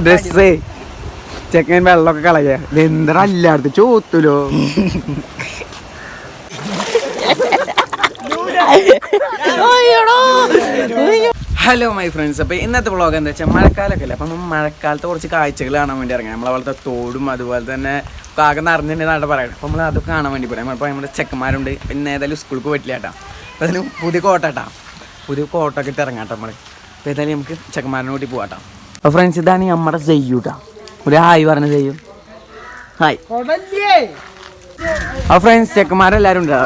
Dress ചെക്കൻ വെള്ളമൊക്കെ കളയ എന്താ അല്ലാത്ത ചോത്തുലോ. ഹലോ മൈ ഫ്രണ്ട്സ്, അപ്പോൾ ഇന്നത്തെ വ്ളോഗ് എന്താ വെച്ചാൽ മഴക്കാലമൊക്കെ അല്ലേ. അപ്പം മഴക്കാലത്ത് കുറച്ച് കാഴ്ചകൾ കാണാൻ വേണ്ടി ഇറങ്ങി. നമ്മളവിടുത്തെ തോടും അതുപോലെ തന്നെ കാക നിറഞ്ഞിട്ടുണ്ടെന്നാണ് പറയുന്നത്. അപ്പോൾ നമ്മൾ അത് കാണാൻ വേണ്ടി പോരാം. അപ്പോൾ നമ്മുടെ ചെക്കന്മാരുണ്ട്. പിന്നെ ഏതായാലും സ്കൂൾക്ക് പോയിട്ടില്ല കേട്ടോ. അപ്പോൾ അതിന് പുതിയ കോട്ടാ, പുതിയ കോട്ടൊക്കെ ഇട്ട് ഇറങ്ങാം കേട്ടോ നമ്മൾ. അപ്പോൾ ഏതായാലും നമുക്ക് ചെക്കന്മാരിനെ കൂട്ടി പോകാം. അപ്പോൾ ഫ്രണ്ട്സ്, ഇതാണ് നമ്മുടെ ചെയ്യൂട്ടാ. ഒരു ഹായ് പറഞ്ഞ ചെയ്യും. ഹായ്. ആ ഫ്രണ്ട്സ്, ചെക്കന്മാരെല്ലാവരും ഉണ്ട്.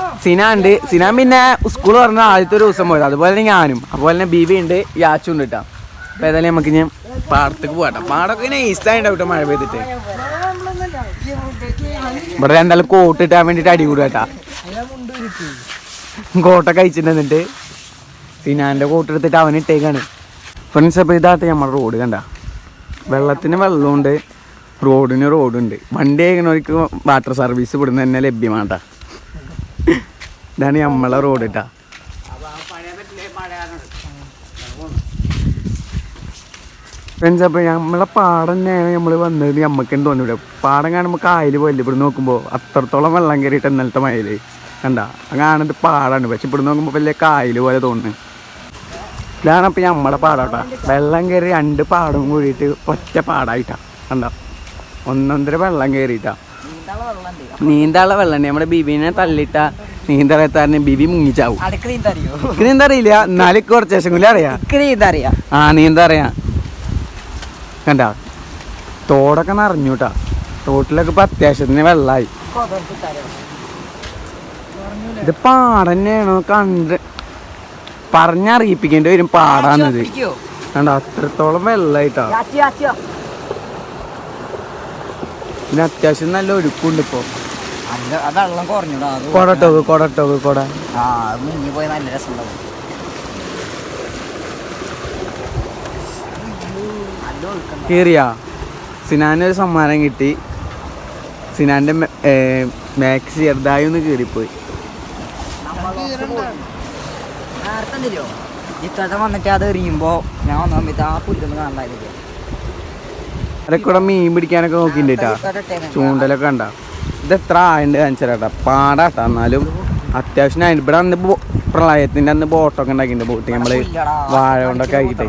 സിന പിന്നെ സ്കൂൾ പറഞ്ഞ ആദ്യത്തെ ഒരു ദിവസം പോയത്. അതുപോലെ തന്നെ ഞാനും, അതുപോലെ തന്നെ ബീബി ഉണ്ട്, യാച്ചും ഉണ്ട് കേട്ടോ. അപ്പോൾ ഏതായാലും നമുക്ക് ഞാൻ പാടത്തേക്ക് പോകാം. പാടമൊക്കെ നൈസായിട്ടുണ്ടാവും കേട്ടോ മഴ പെയ്തിട്ട്. ഇവിടെ രണ്ടാളും കോട്ട് ഇട്ടാൻ വേണ്ടിയിട്ട് അടി കൂടുക കേട്ടാ. കോട്ടൊക്കെ അയച്ചിട്ട് സിനാൻ്റെ കോട്ട് എടുത്തിട്ട് അവൻ ഇട്ടേക്കാണ്. ഫ്രണ്ട്സ്, അപ്പോൾ ഇതാട്ടെ നമ്മുടെ റോഡ് കണ്ട. വെള്ളത്തിന് വെള്ളമുണ്ട്, റോഡിന് റോഡുണ്ട്. വണ്ടി കഴിക്കണവർക്ക് വാട്ടർ സർവീസ് ഇവിടുന്ന് തന്നെ ലഭ്യമാട്ടാ. ഇതാണ് നമ്മളെ റോഡ് കേട്ടാ. ഫ്രണ്ട്സ്, അപ്പോൾ നമ്മളെ പാടം തന്നെയാണ് നമ്മൾ വന്നത്. നമ്മക്കെന്ന് തോന്നിവിടെ പാടം കാണുമ്പോൾ കായൽ പോലെ. ഇവിടെ നോക്കുമ്പോൾ അത്രത്തോളം വെള്ളം കയറിയിട്ട് ഇന്നലത്തെ മഴയിൽ കണ്ട. കാണുന്നത് പാടാണ്, പക്ഷെ ഇവിടെ നോക്കുമ്പോൾ വലിയ കായൽ പോലെ തോന്നുന്നു. ഇതാണ് അപ്പോൾ നമ്മളെ പാടാട്ടാ. വെള്ളം കയറി രണ്ട് പാടവും കൂടിയിട്ട് ഒറ്റ പാടായിട്ടാ കണ്ട. ഒന്നൊന്നര വെള്ളം കയറിയിട്ടാ. നീന്താനുള്ള വെള്ളം നമ്മുടെ ബിബിനെ തള്ളിയിട്ട നീന്തറിയാത്താരനെ ബിബി മുങ്ങിച്ചാവും. നീന്തറിയില്ല, എന്നാലും കുറച്ച് ശേഷം കൂടി അറിയാം. ആ നീന്തറിയാം കണ്ട. തോടൊക്കെ നിറഞ്ഞൂട്ടാ. തോട്ടിലൊക്കെ ഇപ്പം അത്യാവശ്യത്തിന് വെള്ളമായി. ഇത് പാടന്നെയാണോ കണ്ട് പറഞ്ഞറിയിപ്പിക്കേണ്ടി വരും. പാടാന്നത് കണ്ട, അത്രത്തോളം വെള്ളമായിട്ടാ. പിന്നെ അത്യാവശ്യം നല്ല ഒഴുക്കുണ്ട് ഇപ്പൊ. കൊട കേറിയാ. സിനാനൊരു സമ്മാനം കിട്ടി. സിനാന്റെ മാക്സ് ചെറുതായി ഒന്ന് കീറിപ്പോയി. വന്നിട്ട് അത് എറിയുമ്പോ ഞാൻ വന്ന സമയത്ത് ആ പുല്ലൊന്ന് കാണാനില്ല. അതൊക്കെ മീൻ പിടിക്കാനൊക്കെ നോക്കിണ്ടാ. ചൂണ്ടലൊക്കെ കണ്ട. ഇത് എത്ര ആയുണ്ട് കാണിച്ചാട്ടാ. പാടാട്ടാ. എന്നാലും അത്യാവശ്യം ആയിട്ട് ഇവിടെ അന്ന് പ്രളയത്തിന്റെ അന്ന് ബോട്ടൊക്കെ ഉണ്ടാക്കിയിട്ടുണ്ട്. ബോട്ട് നമ്മള് വാഴ കൊണ്ടൊക്കെ ആക്കിട്ടെ.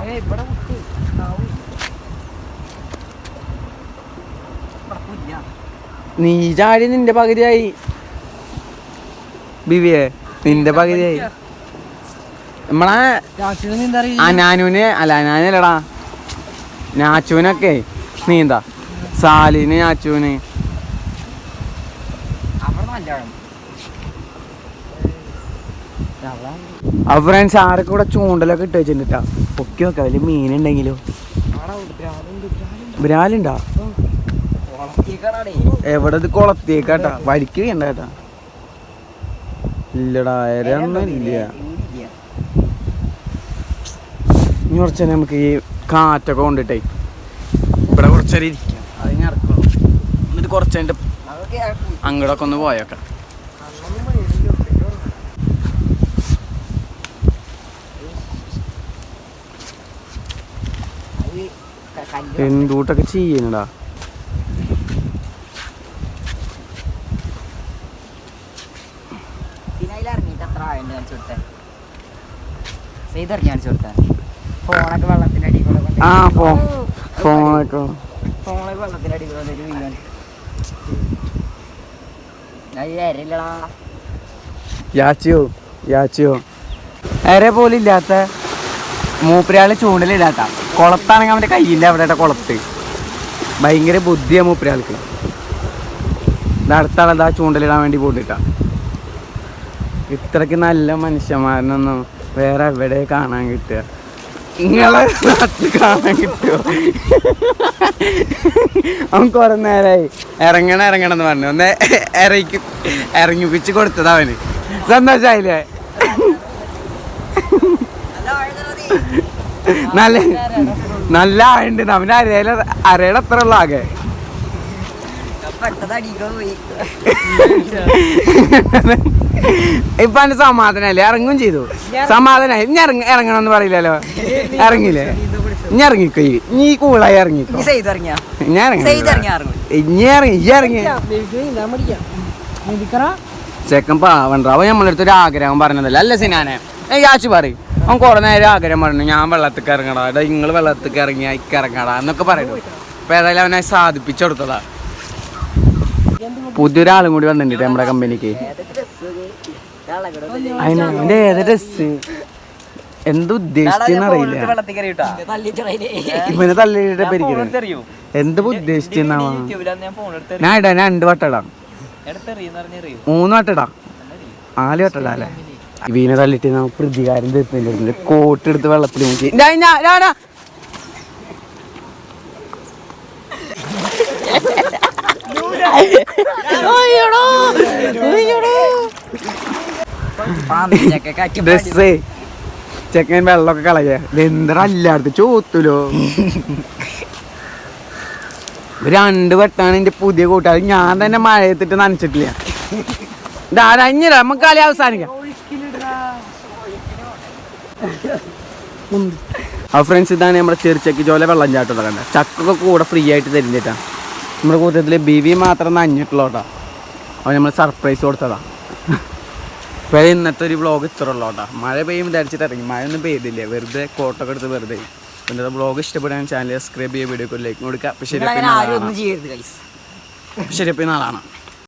നീ ചാടി നിന്റെ പകുതിയായി ബിവിയെ, നിന്റെ പകുതിയായി. നമ്മളെ ഞാനല്ലടാ ഞാച്ചുവിനൊക്കെ നീന്താ. സാലിന് ഞാച്ചുവിന് അപ്പൊ ഫ്രണ്ട്സ്, ആരൊക്കെ ഇവിടെ ചൂണ്ടലൊക്കെ ഇട്ട് വെച്ചിട്ടാ. പൊക്കി നോക്കാം വലിയ മീനുണ്ടെങ്കിലോ. ബ്രാലുണ്ടാ എവിടെ? ഇത് കുളത്തേക്കാട്ടാ. വരിക്ക് വേണ്ട കേട്ടാ. ഇല്ലടാ, ഒന്നും ഇല്ല. ഇനി കുറച്ച് നമുക്ക് ഈ കാറ്റൊക്കെ കൊണ്ടിട്ടേ ഇവിടെ കുറച്ചേരം ഇരിക്കാം. അത് ഞാൻ ഇറക്കണം. എന്നിട്ട് കുറച്ച് കഴിഞ്ഞിട്ട് അങ്ങോട്ടൊക്കെ ഒന്ന് പോയേക്കാം. എന്തൂട്ടൊക്കെ ചെയ്യണടാ. ഫോണൊക്കെ വെള്ളത്തിന്റെ അടി കൂടെ ഫോണൊക്കെ വെള്ളത്തിന്റെ അടി കൂടെ യാച്ചിയോ ഏറെ പോലും ഇല്ലാത്ത മൂപ്പരാള് ചൂണ്ടലില്ലാത്ത. കുളത്താണെങ്കിൽ അവൻ്റെ കയ്യില്ല. അവിടെ കുളത്ത് ഭയങ്കര ബുദ്ധിയാണ് മൂപ്പരാൾക്ക്. ഇത് അടുത്താളെന്താ ചൂണ്ടലിടാൻ വേണ്ടി പോയിട്ടാ. ഇത്രയ്ക്ക് നല്ല മനുഷ്യന്മാരനൊന്നും വേറെ എവിടെ കാണാൻ കിട്ടുക? നിങ്ങളെ നാട്ടിൽ കാണാൻ കിട്ടുമോ? അവൻ കുറെ നേരമായി ഇറങ്ങണം എന്ന് പറഞ്ഞു. ഒന്ന് ഇറങ്ങിപ്പിച്ച് കൊടുത്തത് അവന്. സന്തോഷായില്ലേ? നല്ല ആയുണ്ട്. അവന് അരയുടെ അത്ര ഉള്ള ആകെ. പെട്ടത് അടിക്കാൻ പോയി. ഇപ്പൊ അതിന്റെ സമാധാനല്ലേ ഇറങ്ങും ചെയ്തു സമാധാനായി ഇനി ഇറങ്ങണമെന്ന് പറയില്ലല്ലോ ഇറങ്ങില്ലേ ഇനി ഇറങ്ങിക്കോ നീ കൂളായി ഇറങ്ങിക്കോ ഇനി സെയ്ത് ഇറങ്ങിയാ ഞാൻ സെയ്ത് ഇറങ്ങിയാ ഇറങ്ങും. ഇറങ്ങി ചെക്കൻ പാവണ്ട അവൻ നമ്മളടുത്ത് ഒരു ആഗ്രഹം പറഞ്ഞതല്ല അല്ല സിനാനെ യാച്ച് പറയും അവൻ കുറെ നേരം ആഗ്രഹം പറഞ്ഞു ഞാൻ വെള്ളത്തേക്ക് ഇറങ്ങടാ എടാ നിങ്ങൾ വെള്ളത്തേക്ക് ഇറങ്ങിയാ ഇക്ക് ഇറങ്ങടാ എന്നൊക്കെ പറയുന്നു അപ്പൊ ഏതായാലും അവനെ സാധിപ്പിച്ചു കൊടുത്തതാ പുതിയൊരാളും കൂടി വന്നിട്ടുണ്ട് നമ്മുടെ കമ്പനിക്ക് അതിന്റെ ഏത് ഡ്രസ് എന്തുദ്ദേശിച്ചെന്ന് അറിയില്ല ഇവനെ തള്ളിയിട്ട് പെരിക്കുന്നത് എന്ത് ഉദ്ദേശിച്ചെന്നാവാ ഞാൻ ഇടാ ഞാൻ 2 വട്ടം ഇടാം 3 വട്ടം ഇടാം 4 വട്ടം ഇടാം അല്ലേ ഇവീനെ തള്ളിട്ട് നമുക്ക് പ്രതികാരം തീർത്തില്ല കോട്ട് എടുത്ത് വെള്ളത്തിൽ നോക്കി ഡ്രസ്സേ ചെക്കൻ വെള്ളമൊക്കെ കളയ എന്തല്ലാടത്ത് ചോത്തൂലോ 2 വട്ടാണ് എന്റെ പുതിയ കൂട്ടുകാർ ഞാൻ തന്നെ മഴയത്തിട്ട് നനച്ചിട്ടില്ല അഞ്ഞില്ല നമുക്ക് കളി അവസാനിക്കാം ആ ഫ്രണ്ട്സ് ഇതാണ് നമ്മുടെ ചെറുച്ചക്ക് ചോല വെള്ളം ചാട്ടം കണ്ട ചക്കൊക്കെ കൂടെ ഫ്രീ ആയിട്ട് തരുന്നിട്ടാ നമ്മുടെ കൂട്ടത്തില് ബിവി മാത്രം നനഞ്ഞിട്ടുള്ളോട്ടാ അവൻ നമ്മൾ സർപ്രൈസ് കൊടുത്തതാ അപ്പോൾ ഇന്നത്തെ ഒരു വ്ളോഗ് ഇത്ര ഉള്ളോട്ടാ മഴ പെയ്യുമ്പോൾ ധരിച്ചിട്ട് ഇറങ്ങി മഴ ഒന്നും പെയ്തില്ലേ വെറുതെ കോട്ടൊക്കെ എടുത്ത് വെറുതെ ഇന്നത്തെ വ്ളോഗ് ഇഷ്ടപ്പെടാൻ ചാനൽ സബ്സ്ക്രൈബ് ചെയ്യുക വീഡിയോക്ക് ലൈക്ക് കൊടുക്കുക അപ്പോൾ ശരി അപ്പോൾ നാളാണ്